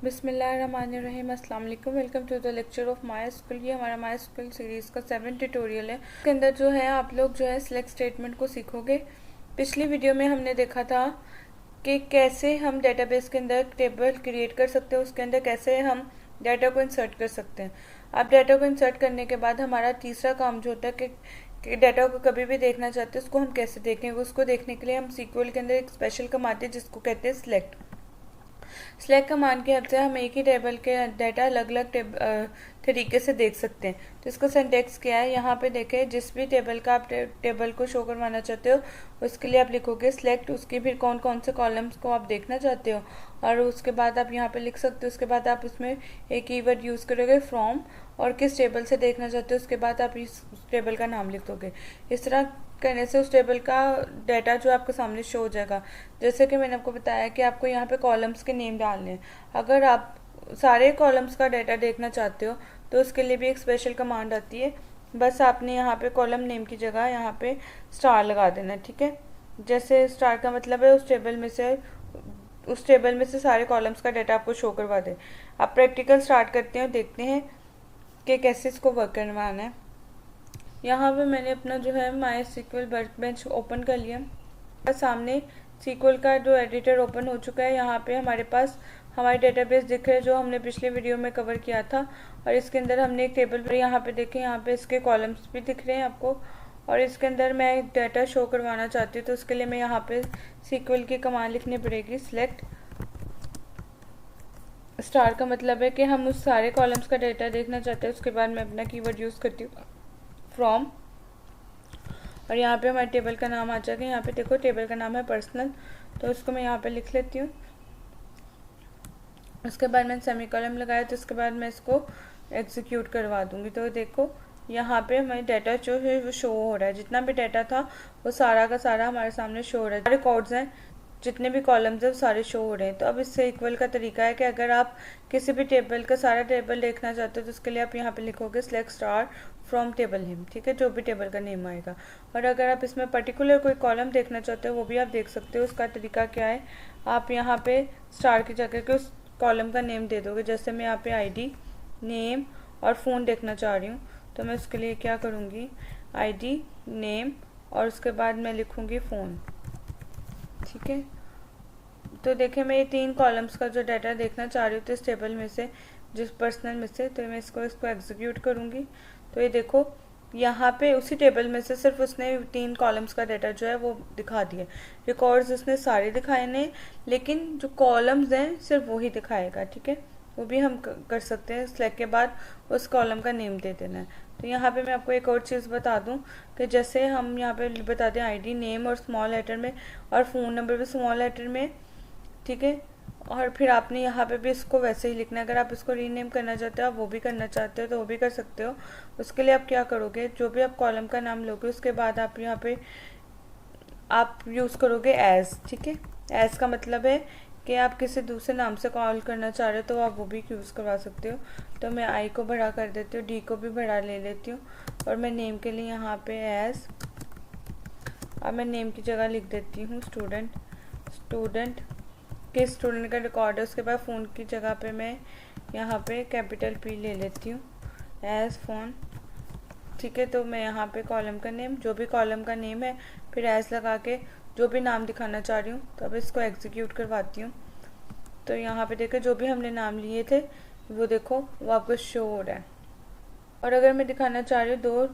बिस्मिल्लाहिर्रहमानिर्रहीम। अस्सलाम वालेकुम। Welcome to the lecture of my school. ये हमारा माय स्कूल सीरीज़ का 7 ट्यूटोरियल है। इसके अंदर जो है आप लोग जो है सिलेक्ट स्टेटमेंट को सीखोगे। पिछली वीडियो में हमने देखा था कि कैसे हम डेटाबेस के अंदर टेबल क्रिएट कर सकते हैं, उसके अंदर कैसे हम डाटा को इंसर्ट कर सकते हैं। अब डाटा को इंसर्ट करने के बाद हमारा तीसरा काम जो होता है कि डाटा को कभी भी देखना चाहते हैं उसको हम कैसे देखें। उसको देखने के लिए हम सीक्वल के अंदर एक स्पेशल कमांड है जिसको कहते हैं सिलेक्ट। सिलेक्ट कमांड की हेल्प से हम एक ही टेबल के डाटा अलग अलग तरीके से देख सकते हैं। तो इसका सिंटैक्स क्या है, यहाँ पे देखें, जिस भी टेबल का आप टेबल को शो करवाना चाहते हो उसके लिए आप लिखोगे सिलेक्ट, उसकी फिर कौन कौन से कॉलम्स को आप देखना चाहते हो और उसके बाद आप यहाँ पे लिख सकते हो। उसके बाद आप उसमें एक कीवर्ड यूज़ करोगे फ्रॉम, और किस टेबल से देखना चाहते हो उसके बाद आप इस टेबल का नाम लिख दोगे। इस तरह करने से उस टेबल का डाटा जो आपके सामने शो हो जाएगा। जैसे कि मैंने आपको बताया कि आपको यहाँ पे कॉलम्स के नेम डालने हैं। अगर आप सारे कॉलम्स का डाटा देखना चाहते हो तो उसके लिए भी एक स्पेशल कमांड आती है। बस आपने यहाँ पे कॉलम नेम की जगह यहाँ पे स्टार लगा देना है, ठीक है। जैसे स्टार का मतलब है उस टेबल में से सारे कॉलम्स का डाटा आपको शो करवा दे। आप प्रैक्टिकल स्टार्ट करते हैं, देखते हैं कि कैसे इसको वर्क करवाना है। यहाँ पे मैंने अपना जो है माई सीक्वल वर्कबेंच ओपन कर लिया। सामने सीक्वल का जो एडिटर ओपन हो चुका है। यहाँ पे हमारे पास हमारे डेटाबेस दिख रहे हैं जो हमने पिछले वीडियो में कवर किया था, और इसके अंदर हमने एक टेबल पर यहाँ पे देखें, यहाँ पे इसके कॉलम्स भी दिख रहे हैं आपको। और इसके अंदर मैं डाटा शो करवाना चाहती हूँ तो उसके लिए मैं यहाँ पे सीक्वल की कमांड लिखनी पड़ेगी सिलेक्ट। स्टार का मतलब है कि हम उस सारे कॉलम्स का डाटा देखना चाहते हैं। उसके बाद मैं अपना कीवर्ड यूज़ करती हूँ फ्रॉम, और यहाँ पे हमारे टेबल का नाम आ जाएगा। यहाँ पे देखो टेबल का नाम है पर्सनल, तो उसको मैं यहाँ पे लिख लेती हूँ। उसके बाद मैंने सेमीकोलन लगाया, तो उसके बाद मैं इसको एग्जीक्यूट करवा दूँगी। तो देखो यहाँ पे हमारे डाटा जो है वो शो हो रहा है। जितना भी डाटा था वो सारा का सारा हमारे सामने शो हो रहा है। रिकॉर्ड्स हैं, जितने भी कॉलम्स हैं वो सारे शो हो रहे हैं। तो अब इससे इक्वल का तरीका है कि अगर आप किसी भी टेबल का सारा टेबल देखना चाहते हो तो उसके लिए आप यहाँ पे लिखोगे select star from table name, ठीक है, जो भी टेबल का नेम आएगा। और अगर आप इसमें पर्टिकुलर कोई कॉलम देखना चाहते हो वो भी आप देख सकते हो। उसका तरीका क्या है, आप यहाँ पे स्टार की जगह के उस कॉलम का नेम दे दोगे। जैसे मैं यहाँ पे ID, नेम और फ़ोन देखना चाह रही हूँ, तो मैं उसके लिए क्या करूँगी, ID, नेम और उसके बाद मैं लिखूँगी फ़ोन, ठीक है। तो देखें मैं ये 3 कॉलम्स का जो डाटा देखना चाह रही हूँ तो इस टेबल में से, जिस पर्सनल में से, तो मैं इसको एग्जीक्यूट करूँगी। तो ये देखो यहाँ पे उसी टेबल में से सिर्फ उसने 3 कॉलम्स का डाटा जो है वो दिखा दिया। रिकॉर्ड्स उसने सारे दिखाए नहीं, लेकिन जो कॉलम्स हैं सिर्फ वही दिखाएगा, ठीक है। वो भी हम कर सकते हैं। सिलेक्ट के बाद उस कॉलम का नेम दे देना है। तो यहाँ पे मैं आपको एक और चीज़ बता दूं कि जैसे हम यहाँ पे बता दें ID, नेम और स्मॉल लेटर में, और फ़ोन नंबर भी स्मॉल लेटर में, ठीक है। और फिर आपने यहाँ पे भी इसको वैसे ही लिखना है। अगर आप इसको रीनेम करना चाहते हो, आप वो भी करना चाहते हो तो वो भी कर सकते हो। उसके लिए आप क्या करोगे, जो भी आप कॉलम का नाम लोगे उसके बाद आप यहाँ पे आप यूज़ करोगे एज, ठीक है। एज का मतलब है कि आप किसी दूसरे नाम से कॉल करना चाह रहे हो तो आप वो भी यूज़ करवा सकते हो। तो मैं I को बड़ा कर देती हूँ, D को भी बड़ा ले लेती हूँ, और मैं नेम के लिए यहाँ पे एज, अब मैं नेम की जगह लिख देती हूँ स्टूडेंट किस स्टूडेंट का रिकॉर्ड है। उसके बाद फ़ोन की जगह पे मैं यहाँ पे कैपिटल P ले लेती हूँ, एज फ़ोन, ठीक है। तो मैं यहाँ पे कॉलम का नेम, जो भी कॉलम का नेम है, फिर एज लगा के जो भी नाम दिखाना चाह रही हूँ, तो अब इसको एग्जीक्यूट करवाती हूँ। तो यहाँ पे देखो जो भी हमने नाम लिए थे वो देखो वो आपको शो हो रहा है। और अगर मैं दिखाना चाह रही हूँ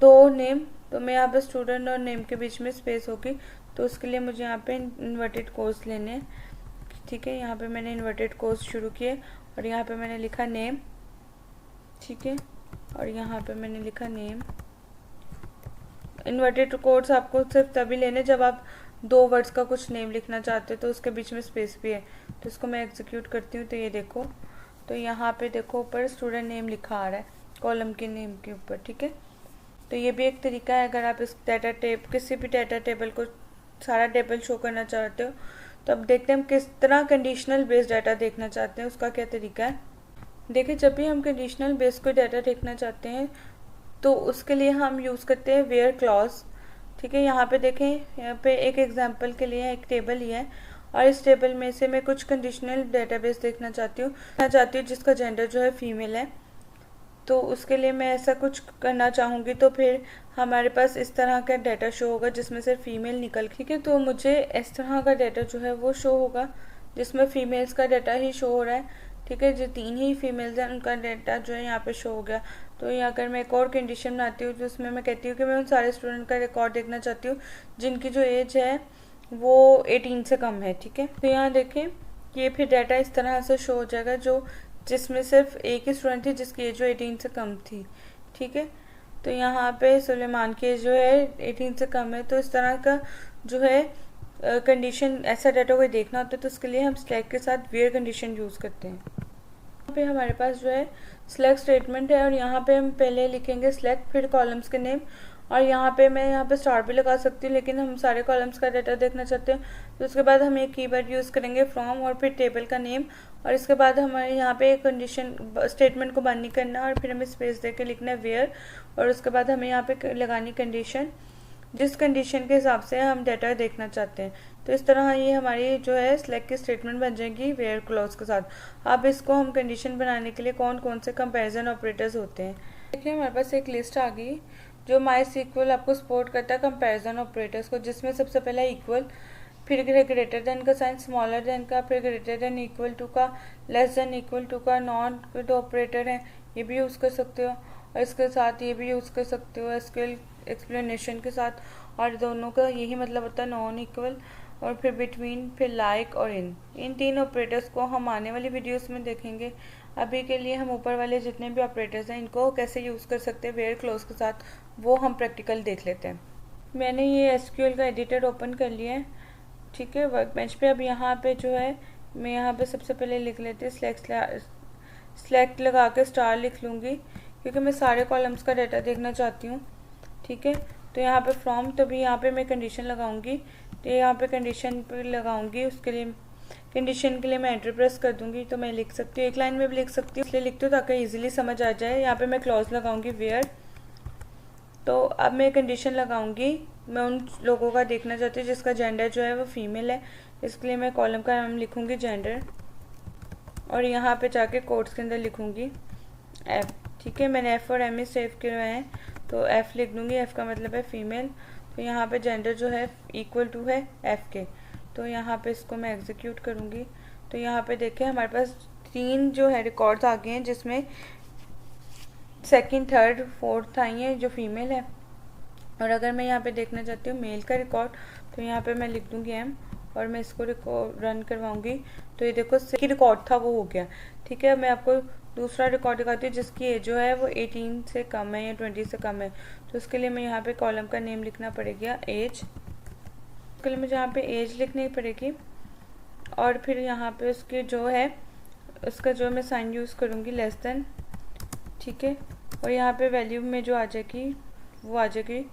दो नेम, तो मैं यहाँ पे स्टूडेंट और नेम के बीच में स्पेस होगी, तो उसके लिए मुझे यहाँ पे इन्वर्टेड कोर्स लेने हैं, ठीक है। यहाँ पे मैंने इन्वर्टेड कोर्स शुरू किए और यहाँ पे मैंने लिखा नेम, ठीक है, और यहाँ पे मैंने लिखा नेम। इन्वर्टेड कोर्स आपको सिर्फ तभी लेने जब आप 2 वर्ड्स का कुछ नेम लिखना चाहते हो तो उसके बीच में स्पेस भी है। तो इसको मैं एग्जीक्यूट करती हूँ, तो ये देखो, तो यहाँ पे देखो ऊपर स्टूडेंट नेम लिखा आ रहा है कॉलम के नेम के ऊपर, ठीक है। तो ये भी एक तरीका है। अगर आप इस किसी भी डाटा टेबल को सारा टेबल शो करना चाहते हो, तो अब देखते हैं हम किस तरह कंडीशनल बेस्ड डाटा देखना चाहते हैं, उसका क्या तरीका है। देखिए जब भी हम कंडीशनल बेस्ड कोई डाटा देखना चाहते हैं तो उसके लिए हम यूज़ करते हैं वेयर क्लॉज, ठीक है। यहाँ पे देखें, यहाँ पे एक एग्जांपल के लिए एक टेबल ही है और इस टेबल में से मैं कुछ कंडीशनल डेटाबेस देखना चाहती हूँ जिसका जेंडर जो है फीमेल है। तो उसके लिए मैं ऐसा कुछ करना चाहूँगी, तो फिर हमारे पास इस तरह का डाटा शो होगा जिसमें से फीमेल निकल, ठीक है। तो मुझे इस तरह का डाटा जो है वो शो होगा जिसमें फीमेल्स का डाटा ही शो हो रहा है, ठीक है। जो 3 ही फीमेल्स हैं उनका डाटा जो है यहाँ पे शो हो गया। तो यहाँ अगर मैं एक और कंडीशन बनाती हूँ तो उसमें मैं कहती हूँ कि मैं उन सारे स्टूडेंट का रिकॉर्ड देखना चाहती हूँ जिनकी जो एज है वो 18 से कम है, ठीक है। तो यहाँ देखें ये फिर डाटा इस तरह से शो हो जाएगा जो जिसमें सिर्फ एक ही स्टूडेंट थी जिसकी एज जो 18 से कम थी, ठीक है। तो यहाँ पे सुलेमान की एज जो है 18 से कम है। तो इस तरह का जो है कंडीशन ऐसा डाटा कोई देखना होता है तो उसके लिए हम सिलेक्ट के साथ वेयर कंडीशन यूज़ करते हैं। यहाँ पे हमारे पास जो है सिलेक्ट स्टेटमेंट है और यहाँ पे हम पहले लिखेंगे सिलेक्ट, फिर कॉलम्स के नेम, और यहाँ पे मैं यहाँ पे स्टार भी लगा सकती हूँ, लेकिन हम सारे कॉलम्स का डाटा देखना चाहते हैं। तो उसके बाद हम एक कीवर्ड यूज़ करेंगे फ्रॉम और फिर टेबल का नेम, और इसके बाद हमारे यहाँ पे कंडीशन स्टेटमेंट को बंद नहीं करना और फिर हमें स्पेस दे के लिखना है वेयर, और उसके बाद हमें यहाँ पे लगानी कंडीशन जिस कंडीशन के हिसाब से हम डाटा देखना चाहते हैं। तो इस तरह ये हमारी जो है सिलेक्ट की स्टेटमेंट बन जाएगी वेयर क्लॉज के साथ। अब इसको हम कंडीशन बनाने के लिए कौन कौन से कंपैरिजन ऑपरेटर्स होते हैं, देखिए हमारे पास एक लिस्ट आ गई जो MySQL आपको सपोर्ट करता है कंपैरिजन ऑपरेटर्स को, जिसमें सबसे पहला इक्वल, फिर ग्रेटर देन का साइन, स्मॉलर देन का, फिर ग्रेटर देन इक्वल टू का, लेस देन इक्वल टू का, नॉन जो ऑपरेटर है ये भी यूज़ कर सकते हो, और इसके साथ ये भी यूज़ कर सकते हो एसक्यूएल एक्सप्लेनेशन के साथ, और दोनों का यही मतलब होता है नॉन इक्वल, और फिर बिटवीन, फिर लाइक और इन 3 ऑपरेटर्स को हम आने वाली वीडियोस में देखेंगे। अभी के लिए हम ऊपर वाले जितने भी ऑपरेटर्स हैं इनको कैसे यूज़ कर सकते हैं वेयर क्लोज के साथ वो हम प्रैक्टिकल देख लेते हैं। मैंने ये एसक्यूएल का एडिटर ओपन कर लिया है, ठीक है, वर्कबेंच पे। अब यहाँ पे जो है मैं यहाँ पे सबसे पहले लिख लेती हूँ सिलेक्ट लगा के स्टार लिख लूँगी क्योंकि मैं सारे कॉलम्स का डाटा देखना चाहती हूँ, ठीक है। तो यहाँ पे फ्रॉम, तो भी यहाँ पे मैं कंडीशन लगाऊंगी, तो यहाँ पे कंडीशन पे लगाऊंगी, उसके लिए कंडीशन के लिए मैं एंटर प्रेस कर दूंगी। तो मैं लिख सकती हूँ, एक लाइन में भी लिख सकती हूँ, इसलिए लिखती हूँ ताकि इजीली समझ आ जाए। यहाँ पे मैं क्लॉज लगाऊंगी वेयर। तो अब मैं कंडीशन लगाऊंगी, मैं उन लोगों का देखना चाहती हूँ जिसका जेंडर जो है वो फीमेल है, इसके लिए मैं कॉलम का नाम लिखूंगी जेंडर, और यहाँ पे जाके कोट्स के अंदर लिखूंगी एफ, ठीक है। मैंने एफ और एम सेव किए हुए हैं तो एफ लिख दूंगी, एफ का मतलब है फीमेल। तो यहाँ पे जेंडर जो है इक्वल टू है एफ के। तो यहाँ पे इसको मैं एग्जीक्यूट करूँगी। तो यहाँ पे देखिए हमारे पास 3 जो है रिकॉर्ड्स आ गए हैं जिसमें सेकंड, थर्ड, फोर्थ आई है जो फीमेल है। और अगर मैं यहाँ पे देखना चाहती हूँ मेल का रिकॉर्ड तो यहाँ पे मैं लिख दूँगी एम और मैं इसको रन करवाऊँगी। तो ये देखो सेकंड रिकॉर्ड था वो हो गया, ठीक है। मैं आपको दूसरा रिकॉर्ड दिखाती हूँ जिसकी एज जो है वो 18 से कम है या 20 से कम है। तो उसके लिए मैं यहाँ पे कॉलम का नेम लिखना पड़ेगा एज, उसके लिए मुझे यहाँ पे एज लिखनी पड़ेगी, और फिर यहाँ पे उसके जो है उसका जो मैं साइन यूज़ करूँगी लेस देन, ठीक है। और यहाँ पे वैल्यू में जो आ जाएगी वो आ जाएगी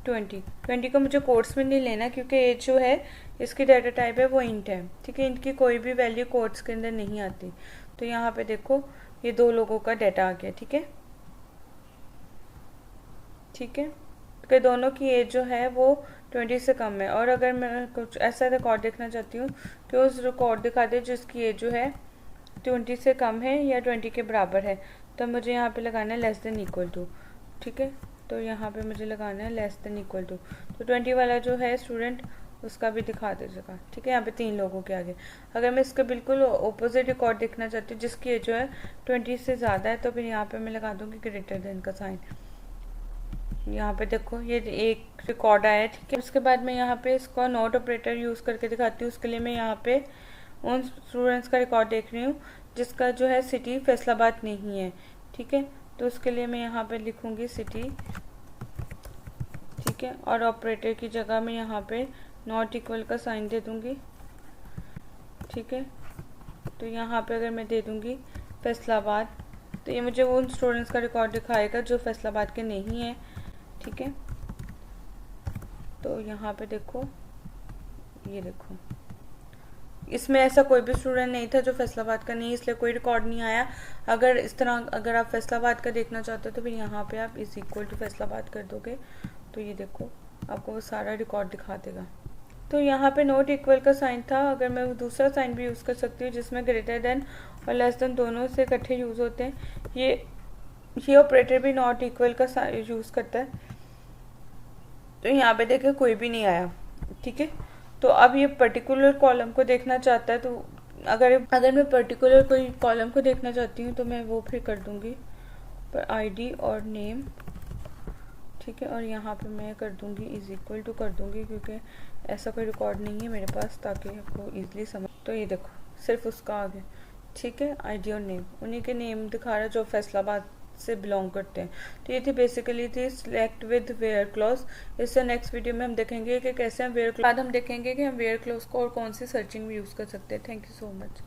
20 को मुझे कोट्स में नहीं लेना क्योंकि एज जो है इसकी डाटा टाइप है वो इंट है, ठीक है। इनकी कोई भी वैल्यू कोट्स के अंदर नहीं आती। तो यहाँ पे देखो ये 2 लोगों का डाटा आ गया, ठीक है, ठीक है। कि दोनों की एज जो है वो 20 से कम है। और अगर मैं कुछ ऐसा रिकॉर्ड देखना चाहती हूँ कि उस रिकॉर्ड दिखा दे जिसकी एज जो है 20 से कम है या 20 के बराबर है, तो मुझे यहाँ पे लगाना है लेस देन इक्वल टू, ठीक है। तो यहाँ पे मुझे लगाना है लेस देन इक्वल टू। तो 20 वाला जो है स्टूडेंट उसका भी दिखा दीजिएगा, ठीक है। यहाँ पे 3 लोगों के आगे। अगर मैं इसका बिल्कुल ऑपोजिट रिकॉर्ड देखना चाहती हूँ जिसकी एज जो है 20 से ज़्यादा है तो फिर यहाँ पे मैं लगा दूँगी ग्रेटर देन का साइन। यहाँ पे देखो ये एक रिकॉर्ड आया, ठीक है। उसके बाद मैं यहाँ पे इसको नोट ऑपरेटर यूज़ करके दिखाती हूँ। उसके लिए मैं यहाँ पे उन स्टूडेंट्स का रिकॉर्ड देख रही हूँ जिसका जो है सिटी फैसलाबाद नहीं है, ठीक है। तो उसके लिए मैं यहाँ पे लिखूँगी सिटी, ठीक है, और ऑपरेटर की जगह मैं यहाँ पे नॉट इक्वल का साइन दे दूँगी, ठीक है। तो यहाँ पे अगर मैं दे दूँगी फैसलाबाद तो ये मुझे उन स्टूडेंट्स का रिकॉर्ड दिखाएगा जो फैसलाबाद के नहीं है, ठीक है। तो यहाँ पे देखो, ये देखो इसमें ऐसा कोई भी स्टूडेंट नहीं था जो फैसलाबाद का नहीं, इसलिए कोई रिकॉर्ड नहीं आया। अगर इस तरह अगर आप फैसलाबाद का देखना चाहते हो तो फिर यहाँ पे आप इज इक्वल टू फैसलाबाद कर दोगे तो ये देखो आपको वो सारा रिकॉर्ड दिखा देगा, तो यहाँ पे नॉट इक्वल का साइन था, अगर मैं दूसरा साइन भी यूज़ कर सकती हूँ जिसमें ग्रेटर देन और लेस देन दोनों से इकट्ठे यूज़ होते हैं। ये ऑपरेटर भी नॉट इक्वल का यूज़ करता है। तो यहाँ पे देखिए कोई भी नहीं आया, ठीक है। तो अब ये पर्टिकुलर कॉलम को देखना चाहता है, तो अगर मैं पर्टिकुलर कोई कॉलम को देखना चाहती हूँ तो मैं वो फिर कर दूँगी पर आईडी और नेम, ठीक है। और यहाँ पे मैं कर दूँगी इज इक्वल टू कर दूँगी, क्योंकि ऐसा कोई रिकॉर्ड नहीं है मेरे पास, ताकि आपको ईजिली समझ। तो ये देखो सिर्फ उसका आ गया, ठीक है। आईडी और नेम, उन्हीं के नेम दिखा रहा है जो फैसलाबाद से बिलोंग करते हैं। तो ये थी बेसिकली थी सिलेक्ट विद वेयर क्लॉज। इससे नेक्स्ट वीडियो में हम देखेंगे कि कैसे हम वेयर क्लॉज, बाद हम देखेंगे कि हम वेयर क्लॉज को और कौन सी सर्चिंग में यूज़ कर सकते हैं। Thank you so much.